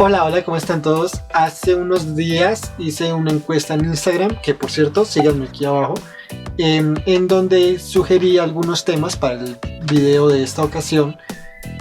Hola, hola, ¿cómo están todos? Hace unos días hice una encuesta en Instagram, que por cierto, síganme aquí abajo, en donde sugerí algunos temas para el video de esta ocasión,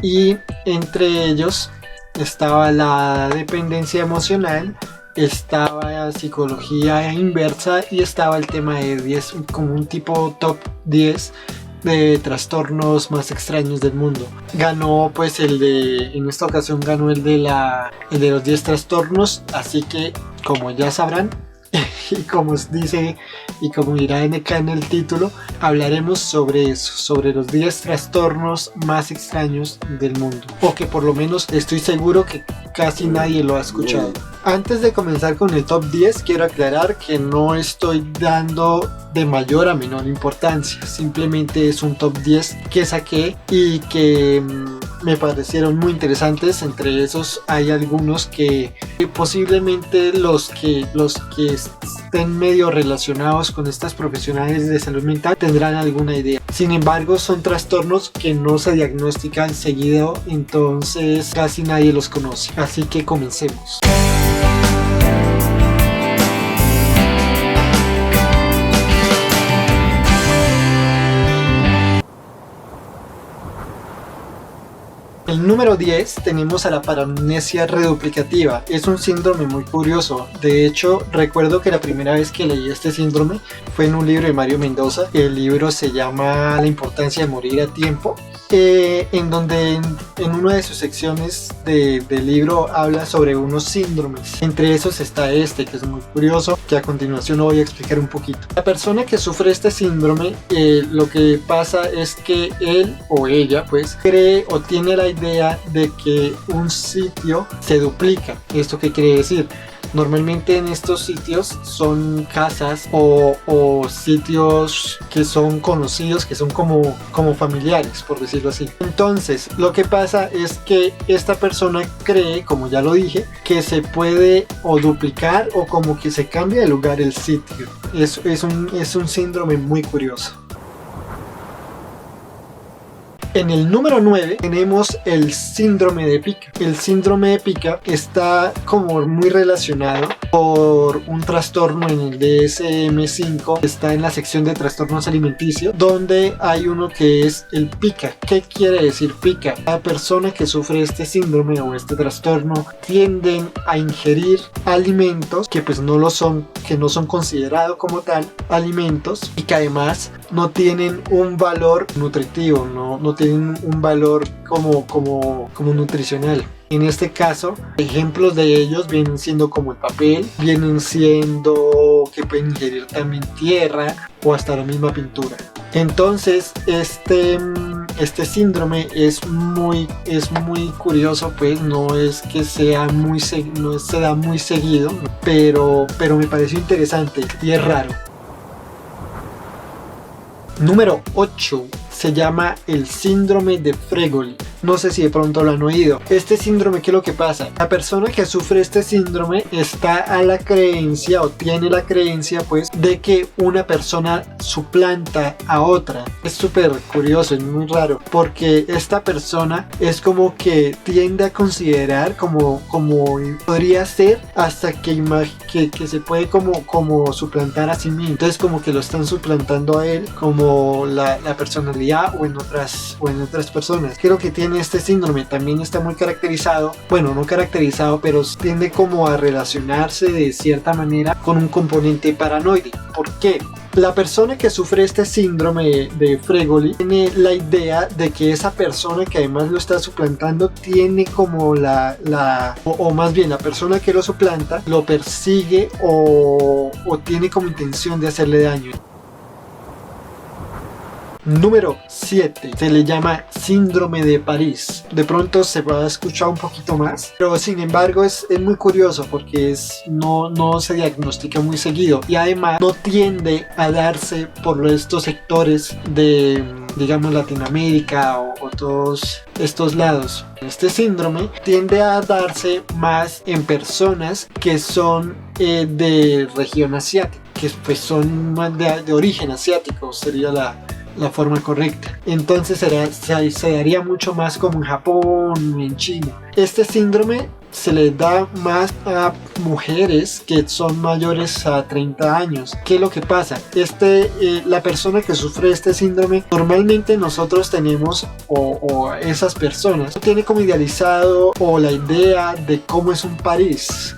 y entre ellos estaba la dependencia emocional, estaba psicología inversa y estaba el tema de 10, como un tipo top 10 de trastornos más extraños del mundo. Ganó pues en esta ocasión ganó el de los 10 trastornos, así que como ya sabrán y como os dice y como irá acá en el título, hablaremos sobre eso, sobre los 10 trastornos más extraños del mundo, o que por lo menos estoy seguro que casi nadie lo ha escuchado. Antes de comenzar con el top 10, quiero aclarar que no estoy dando de mayor a menor importancia, simplemente es un top 10 que saqué y que me parecieron muy interesantes. Entre esos hay algunos que posiblemente los que estén medio relacionados con estas profesionales de salud mental tendrán alguna idea. Sin embargo, son trastornos que no se diagnostican seguido, entonces casi nadie los conoce. Así que comencemos. El número 10 tenemos a la paramnesia reduplicativa. Es un síndrome muy curioso. De hecho, recuerdo que la primera vez que leí este síndrome fue en un libro de Mario Mendoza. El libro se llama La importancia de morir a tiempo, en donde en una de sus secciones del libro habla sobre unos síndromes. Entre esos está este, que es muy curioso, que a continuación lo voy a explicar un poquito. La persona que sufre este síndrome, lo que pasa es que él o ella pues cree o tiene la idea de que un sitio se duplica. ¿Esto qué quiere decir? Normalmente en estos sitios son casas o sitios que son conocidos, que son como familiares, por decirlo así. Entonces, lo que pasa es que esta persona cree, como ya lo dije, que se puede o duplicar o como que se cambia de lugar el sitio. Es un síndrome muy curioso. En el número 9 tenemos el síndrome de Pica. El síndrome de Pica está como muy relacionado por un trastorno en el DSM-5. Está en la sección de trastornos alimenticios, donde hay uno que es el Pica. ¿Qué quiere decir Pica? La persona que sufre este síndrome o este trastorno tienden a ingerir alimentos que pues no lo son, que no son considerados como tal alimentos, y que además no tienen un valor nutritivo, no tienen un valor como nutricional. En este caso, ejemplos de ellos vienen siendo como el papel, vienen siendo que pueden ingerir también tierra o hasta la misma pintura. Entonces, este síndrome es muy curioso, pues no es que sea no se da muy seguido, pero me pareció interesante y es raro. Número 8 se llama el síndrome de Fregoli. No sé si de pronto lo han oído. Este síndrome, ¿qué es lo que pasa? La persona que sufre este síndrome está a la creencia o tiene la creencia pues de que una persona suplanta a otra. Es súper curioso, es muy raro, porque esta persona es como que tiende a considerar como podría ser hasta que se puede como suplantar a sí mismo. Entonces como que lo están suplantando a él como la personalidad o en otras personas. Creo que tiene este síndrome, también está muy caracterizado, bueno, no caracterizado, pero tiende como a relacionarse de cierta manera con un componente paranoide. ¿Por qué? La persona que sufre este síndrome de Fregoli tiene la idea de que esa persona que además lo está suplantando tiene como o más bien la persona que lo suplanta lo persigue o tiene como intención de hacerle daño. Número 7 se le llama síndrome de París. De pronto se va a escuchar un poquito más, pero sin embargo es muy curioso porque no se diagnostica muy seguido y además no tiende a darse por estos sectores de, digamos, Latinoamérica o todos estos lados. Este síndrome tiende a darse más en personas que son de región asiática, que pues son más de origen asiático, sería la forma correcta. Entonces se daría mucho más como en Japón y en China. Este síndrome se le da más a mujeres que son mayores a 30 años. ¿Qué es lo que pasa? La persona que sufre este síndrome, normalmente nosotros tenemos, o esas personas, tiene como idealizado o la idea de cómo es un París.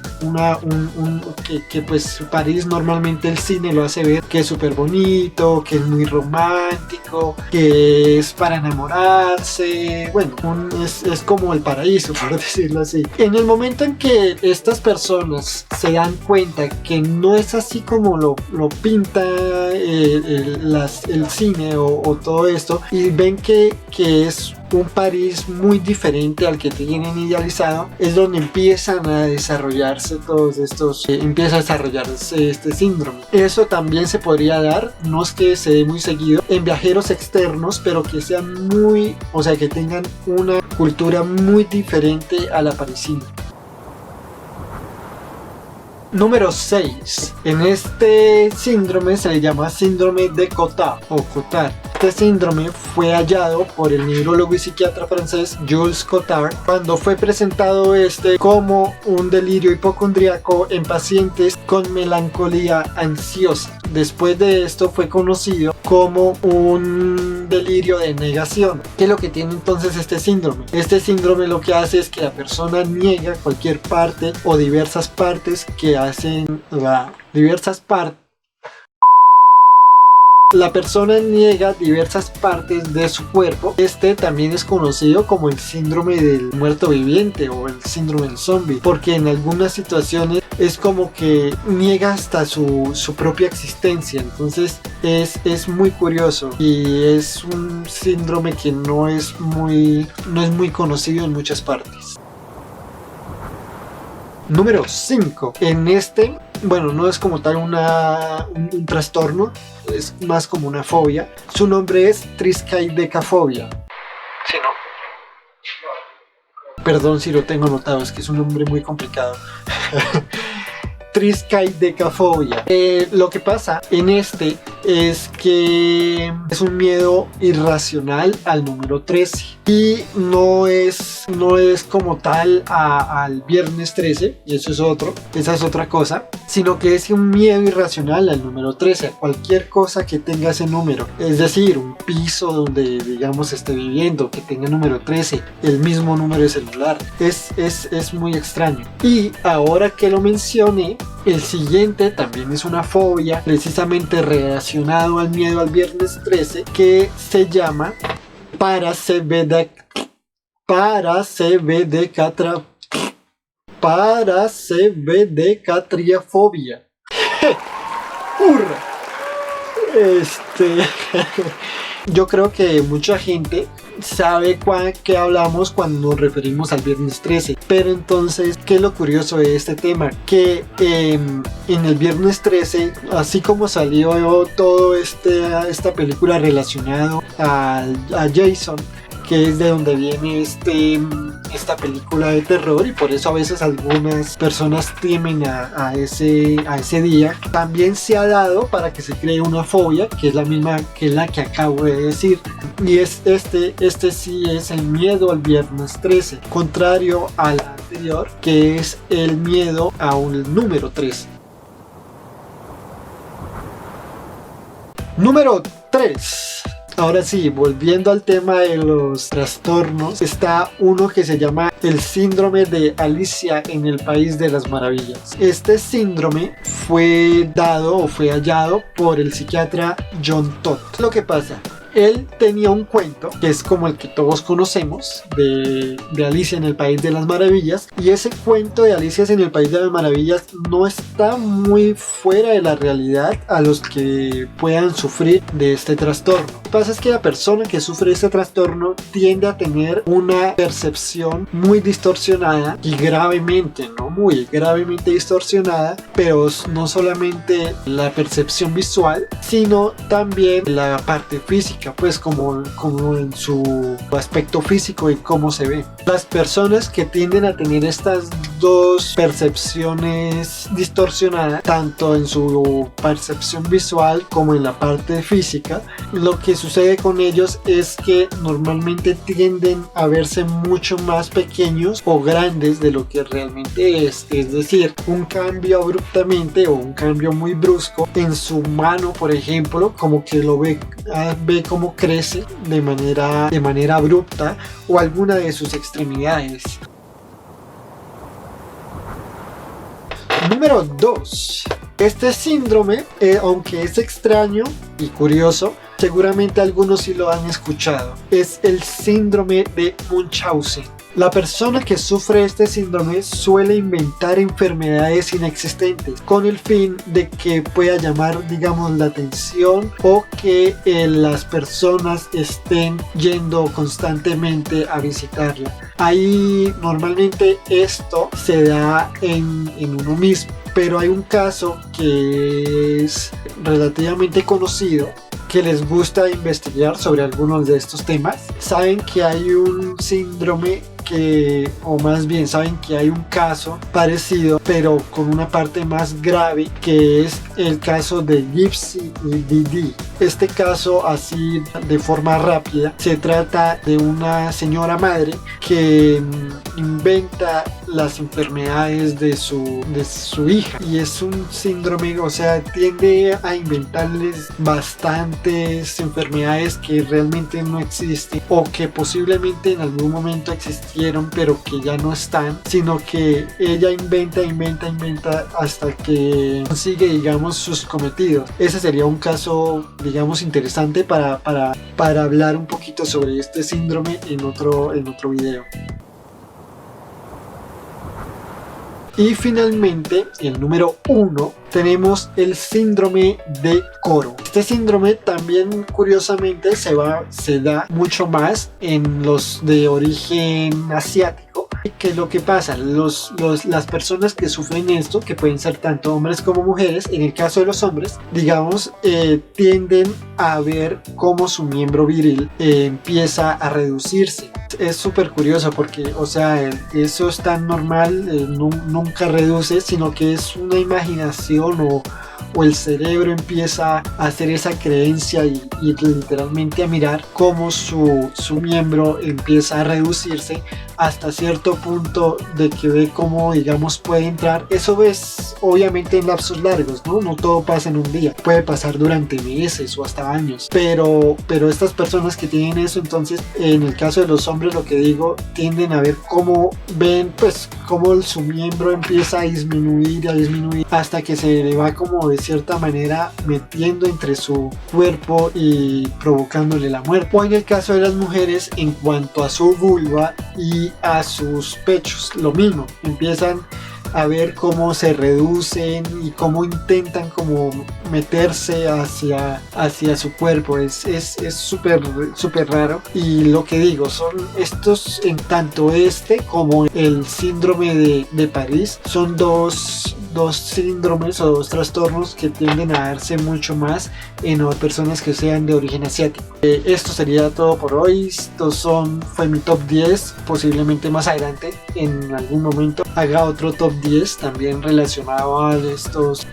Que pues París normalmente el cine lo hace ver que es súper bonito, que es muy romántico, que es para enamorarse, bueno, es como el paraíso, por decirlo así. En el momento en que estas personas se dan cuenta que no es así como lo pinta el cine o todo esto, y ven que es un París muy diferente al que tienen idealizado, es donde empiezan a desarrollarse todos estos, empieza a desarrollarse este síndrome. Eso también se podría dar, no es que se dé muy seguido, en viajeros externos, pero que sean que tengan una cultura muy diferente a la parisina. Número 6. En este síndrome se le llama síndrome de Cotard o Cotard. Este síndrome fue hallado por el neurólogo y psiquiatra francés Jules Cotard cuando fue presentado como un delirio hipocondríaco en pacientes con melancolía ansiosa. Después de esto fue conocido como un delirio de negación. ¿Qué es lo que tiene entonces este síndrome? Este síndrome lo que hace es que la persona niega cualquier parte o diversas partes que hacen La persona niega diversas partes de su cuerpo. También es conocido como el síndrome del muerto viviente o el síndrome del zombie, porque en algunas situaciones es como que niega hasta su propia existencia. Entonces es muy curioso y es un síndrome que no es muy conocido en muchas partes. Número 5. No es como tal un trastorno, es más como una fobia. Su nombre es triskaidekafobia. ¿Sí, no? Perdón si lo tengo anotado, es que es un nombre muy complicado. Triskaidekafobia. Lo que pasa en es que es un miedo irracional al número 13 y no es como tal al viernes 13, y esa es otra cosa, sino que es un miedo irracional al número 13, a cualquier cosa que tenga ese número, es decir, un piso donde digamos esté viviendo que tenga número 13, el mismo número de celular, es muy extraño. Y ahora que lo mencioné, el siguiente también es una fobia precisamente relacionado al miedo al viernes 13, que se llama parasebedecatriafobia. ¡Hurra! Yo creo que mucha gente sabe qué hablamos cuando nos referimos al viernes 13, pero entonces, ¿qué es lo curioso de este tema? Que en el viernes 13, así como salió todo esta película relacionado a Jason, que es de donde viene esta película de terror, y por eso a veces algunas personas temen a ese día, también se ha dado para que se cree una fobia que es la misma que la que acabo de decir, y este sí es el miedo al viernes 13, contrario al anterior que es el miedo a un número 13. Número 3. Ahora sí, volviendo al tema de los trastornos, está uno que se llama el síndrome de Alicia en el País de las Maravillas. Este síndrome fue hallado por el psiquiatra John Todd. Lo que pasa, él tenía un cuento que es como el que todos conocemos de Alicia en el País de las Maravillas, y ese cuento de Alicia en el País de las Maravillas no está muy fuera de la realidad a los que puedan sufrir de este trastorno. Lo que pasa es que la persona que sufre este trastorno tiende a tener una percepción muy distorsionada y gravemente distorsionada, pero no solamente la percepción visual, sino también la parte física. física, pues como en su aspecto físico y cómo se ve. Las personas que tienden a tener estas dos percepciones distorsionadas, tanto en su percepción visual como en la parte física, lo que sucede con ellos es que normalmente tienden a verse mucho más pequeños o grandes de lo que realmente es decir, un cambio abruptamente o un cambio muy brusco en su mano, por ejemplo, como que lo ve cómo crece de manera abrupta, o alguna de sus extremidades. Número 2. Este síndrome, aunque es extraño y curioso, seguramente algunos sí lo han escuchado. Es el síndrome de Munchausen. La persona que sufre este síndrome suele inventar enfermedades inexistentes con el fin de que pueda llamar, digamos, la atención, o que las personas estén yendo constantemente a visitarla. Ahí normalmente esto se da en uno mismo, pero hay un caso que es relativamente conocido, que les gusta investigar sobre algunos de estos temas. Saben que hay un síndrome o más bien saben que hay un caso parecido, pero con una parte más grave, que es el caso de Gypsy y Didi. Este caso, así de forma rápida, se trata de una señora madre que inventa las enfermedades de su hija, y es un síndrome, o sea, tiende a inventarles bastantes enfermedades que realmente no existen, o que posiblemente en algún momento existieron pero que ya no están, sino que ella inventa hasta que consigue, digamos, sus cometidos. Ese sería un caso, digamos, interesante para hablar un poquito sobre este síndrome en otro video. Y finalmente, el número 1, tenemos el síndrome de Coro. Este síndrome también, curiosamente, se da mucho más en los de origen asiático. ¿Qué es lo que pasa? Las personas que sufren esto, que pueden ser tanto hombres como mujeres, en el caso de los hombres, digamos, tienden a ver cómo su miembro viril empieza a reducirse. Es súper curioso porque, o sea, eso es tan normal, nunca reduce, sino que es una imaginación, o el cerebro empieza a hacer esa creencia y literalmente a mirar cómo su miembro empieza a reducirse hasta cierto punto de que ve cómo, digamos, puede entrar. Eso es obviamente en lapsos largos, no todo pasa en un día, puede pasar durante meses o hasta años, pero estas personas que tienen eso, entonces en el caso de los hombres, lo que digo, tienden a ver cómo cómo su miembro empieza a disminuir hasta que se le va, como de cierta manera, metiendo entre su cuerpo y provocándole la muerte. O en el caso de las mujeres, en cuanto a su vulva y a sus pechos, lo mismo, empiezan a ver cómo se reducen y cómo intentan como meterse hacia su cuerpo. Es súper raro, y lo que digo, son estos, en tanto este como el síndrome de París, son dos síndromes o dos trastornos que tienden a darse mucho más en personas que sean de origen asiático. Esto sería todo por hoy. Fue mi top 10. Posiblemente más adelante, en algún momento, haga otro top 10 también relacionado a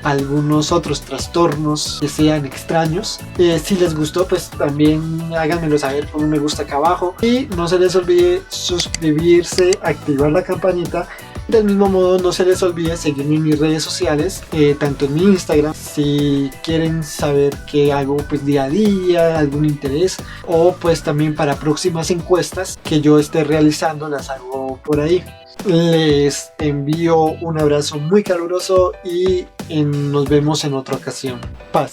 algunos otros trastornos que sean extraños. Si les gustó, pues también háganmelo saber con un me gusta acá abajo, y no se les olvide suscribirse, activar la campanita. Del mismo modo, no se les olvide seguirme en mis redes sociales, tanto en mi Instagram, si quieren saber qué hago pues día a día, algún interés, o pues también para próximas encuestas que yo esté realizando, las hago por ahí. Les envío un abrazo muy caluroso y nos vemos en otra ocasión. Paz.